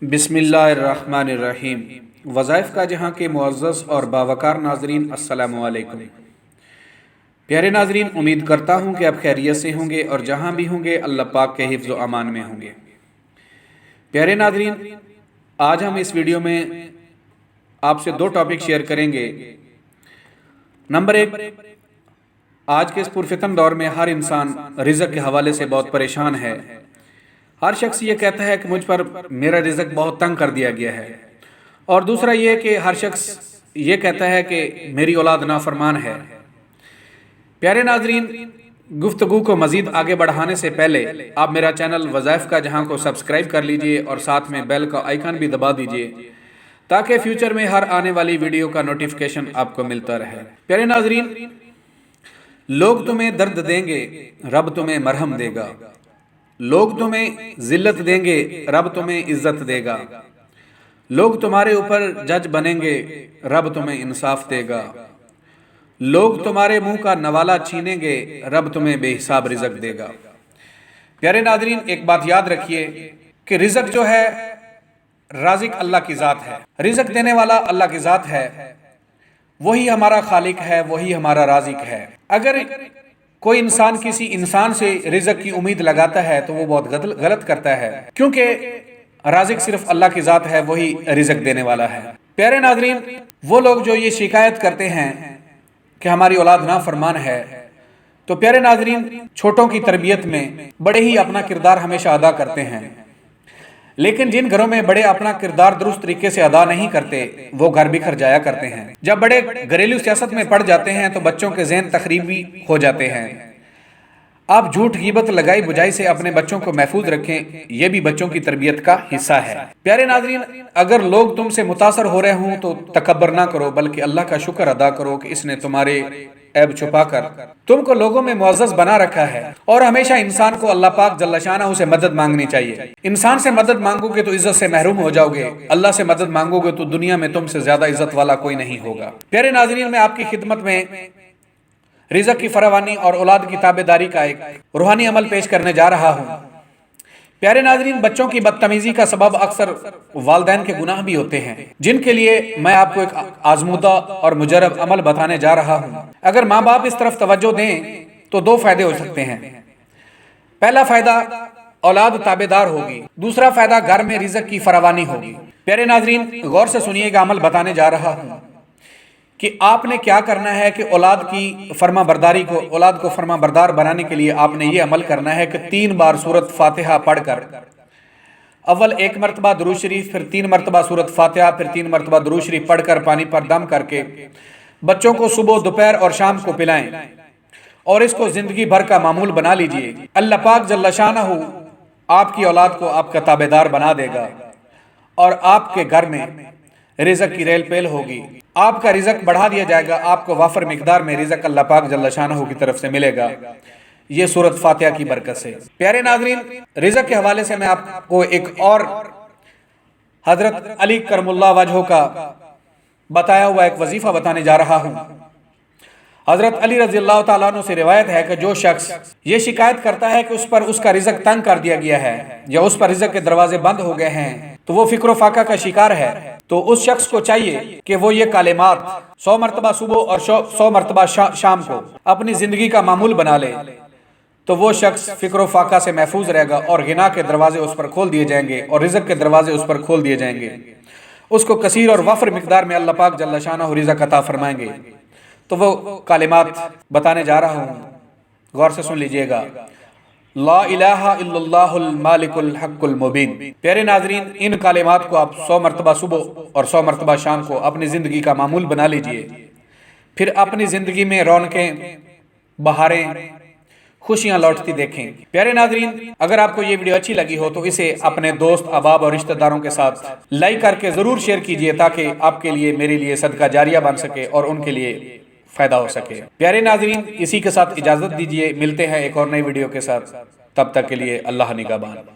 بسم اللہ الرحمن الرحیم۔ وظائف کا جہاں کے معزز اور باوقار ناظرین، السلام علیکم۔ پیارے ناظرین، امید کرتا ہوں کہ آپ خیریت سے ہوں گے اور جہاں بھی ہوں گے اللہ پاک کے حفظ و امان میں ہوں گے۔ پیارے ناظرین، آج ہم اس ویڈیو میں آپ سے دو ٹاپک شیئر کریں گے۔ نمبر ایک، آج کے اس پرفتن دور میں ہر انسان رزق کے حوالے سے بہت پریشان ہے۔ ہر شخص یہ کہتا ہے کہ مجھ پر میرا رزق بہت تنگ کر دیا گیا ہے، اور دوسرا یہ کہ ہر شخص یہ کہتا ہے کہ میری اولاد نافرمان ہے۔ پیارے ناظرین، گفتگو کو مزید آگے بڑھانے سے پہلے آپ میرا چینل وظائف کا جہاں کو سبسکرائب کر لیجئے اور ساتھ میں بیل کا آئیکن بھی دبا دیجئے تاکہ فیوچر میں ہر آنے والی ویڈیو کا نوٹیفیکیشن آپ کو ملتا رہے۔ پیارے ناظرین، لوگ تمہیں درد دیں گے، رب تمہیں مرہم دے گا۔ لوگ تمہیں ذلت دیں گے، رب تمہیں عزت دے گا۔ لوگ تمہارے اوپر جج بنیں گے، رب تمہیں انصاف دے گا۔ لوگ تمہارے منہ کا نوالا چھینیں گے، رب تمہیں بے حساب رزق دے گا۔ پیارے ناظرین، ایک بات یاد رکھیے کہ رزق جو ہے، رازق اللہ کی ذات ہے، رزق دینے والا اللہ کی ذات ہے، وہی ہمارا خالق ہے، وہی ہمارا رازق ہے۔ اگر کوئی انسان کسی انسان سے رزق کی امید لگاتا ہے تو وہ بہت غلط کرتا ہے، کیونکہ رازق صرف اللہ کی ذات ہے، وہی رزق دینے والا ہے۔ پیارے ناظرین، وہ لوگ جو یہ شکایت کرتے ہیں کہ ہماری اولاد نافرمان ہے، تو پیارے ناظرین، چھوٹوں کی تربیت میں بڑے ہی اپنا کردار ہمیشہ ادا کرتے ہیں، لیکن جن گھروں میں بڑے اپنا کردار درست طریقے سے ادا نہیں کرتے وہ گھر بکھر جایا کرتے ہیں۔ جب بڑے گھریلو سیاست میں پڑ جاتے ہیں تو بچوں کے ذہن تخریبی ہو جاتے ہیں۔ آپ جھوٹ غیبت لگائی بجائی سے اپنے بچوں کو محفوظ رکھیں، یہ بھی بچوں کی تربیت کا حصہ ہے۔ پیارے ناظرین، اگر لوگ تم سے متاثر ہو رہے ہوں تو تکبر نہ کرو، بلکہ اللہ کا شکر ادا کرو کہ اس نے تمہارے عیب چھپا کر تم کو لوگوں میں معزز بنا رکھا ہے۔ اور ہمیشہ انسان کو اللہ پاک جل شانہ سے مدد مانگنی چاہیے۔ انسان سے مدد مانگو گے تو عزت سے محروم ہو جاؤ گے، اللہ سے مدد مانگو گے تو دنیا میں تم سے زیادہ عزت والا کوئی نہیں ہوگا۔ پیارے ناظرین، میں آپ کی خدمت میں رزق کی فراوانی اور اولاد کی تابعداری کا ایک روحانی عمل پیش کرنے جا رہا ہوں۔ پیارے ناظرین، بچوں کی بدتمیزی کا سبب اکثر والدین کے گناہ بھی ہوتے ہیں، جن کے لیے میں آپ کو ایک آزمودہ اور مجرب عمل بتانے جا رہا ہوں۔ اگر ماں باپ اس طرف توجہ دیں تو دو فائدے ہو سکتے ہیں۔ پہلا فائدہ، اولاد تابعدار ہوگی۔ دوسرا فائدہ، گھر میں رزق کی فراوانی ہوگی۔ پیارے ناظرین، غور سے سنیے گا، عمل بتانے جا رہا ہوں کہ آپ نے کیا کرنا ہے کہ اولاد کو فرما بردار بنانے کے لیے آپ نے یہ عمل کرنا ہے کہ 3 بار سورۃ فاتحہ پڑھ کر، اول 1 مرتبہ درود شریف، پھر 3 مرتبہ سورۃ فاتحہ، پھر 3 مرتبہ درود شریف پڑھ کر پانی پر دم کر کے بچوں کو صبح، دوپہر اور شام کو پلائیں، اور اس کو زندگی بھر کا معمول بنا لیجئے۔ اللہ پاک جل شانہ آپ کی اولاد کو آپ کا تابعدار بنا دے گا، اور آپ کے گھر میں رزق کی ریل پیل ہوگی، آپ کا رزق بڑھا دیا جائے گا، آپ کو وافر مقدار میں رزق اللہ پاک جل شانہ کی طرف سے ملے گا، یہ سورۃ فاتحہ کی برکت سے۔ پیارے ناظرین، رزق کے حوالے سے میں آپ کو ایک اور حضرت علی کرم اللہ وجہہ کا بتایا ہوا ایک وظیفہ بتانے جا رہا ہوں۔ حضرت علی رضی اللہ تعالیٰ عنہ سے روایت ہے کہ جو شخص یہ شکایت کرتا ہے کہ اس پر اس کا رزق تنگ کر دیا گیا ہے یا اس پر رزق کے دروازے بند ہو گئے ہیں تو وہ فکر و فاقہ کا شکار ہے، تو اس شخص کو چاہیے کہ وہ یہ کلمات 100 مرتبہ صبح اور 100 مرتبہ شام کو اپنی زندگی کا معمول بنا لے، تو وہ شخص فکر و فاقہ سے محفوظ رہے گا اور غنا کے دروازے اس پر کھول دیے جائیں گے اور رزق کے دروازے اس پر کھول دیے جائیں گے۔ اس کو کثیر اور وفر مقدار میں اللہ پاک جل شانہ رزق عطا فرمائیں گے۔ تو وہ کلمات بتانے جا رہا ہوں، غور سے سن لیجئے گا۔ لا الہ الا اللہ المالک الحق المبین۔ پیارے ناظرین، ان کلمات کو آپ 100 مرتبہ صبح اور 100 مرتبہ شام کو اپنی زندگی کا معمول بنا لیجئے، پھر اپنی زندگی میں رونقیں، بہاریں، خوشیاں لوٹتی دیکھیں۔ پیارے ناظرین، اگر آپ کو یہ ویڈیو اچھی لگی ہو تو اسے اپنے دوست، احباب اور رشتہ داروں کے ساتھ لائک کر کے ضرور شیئر کیجئے تاکہ آپ کے لیے، میرے لیے صدقہ جاریہ بن سکے اور ان کے لیے فائدہ ہو سکے۔ پیارے ناظرین، اسی کے ساتھ اجازت دیجئے، ملتے ہیں ایک اور نئی ویڈیو کے ساتھ، تب تک کے لیے اللہ نگہبان۔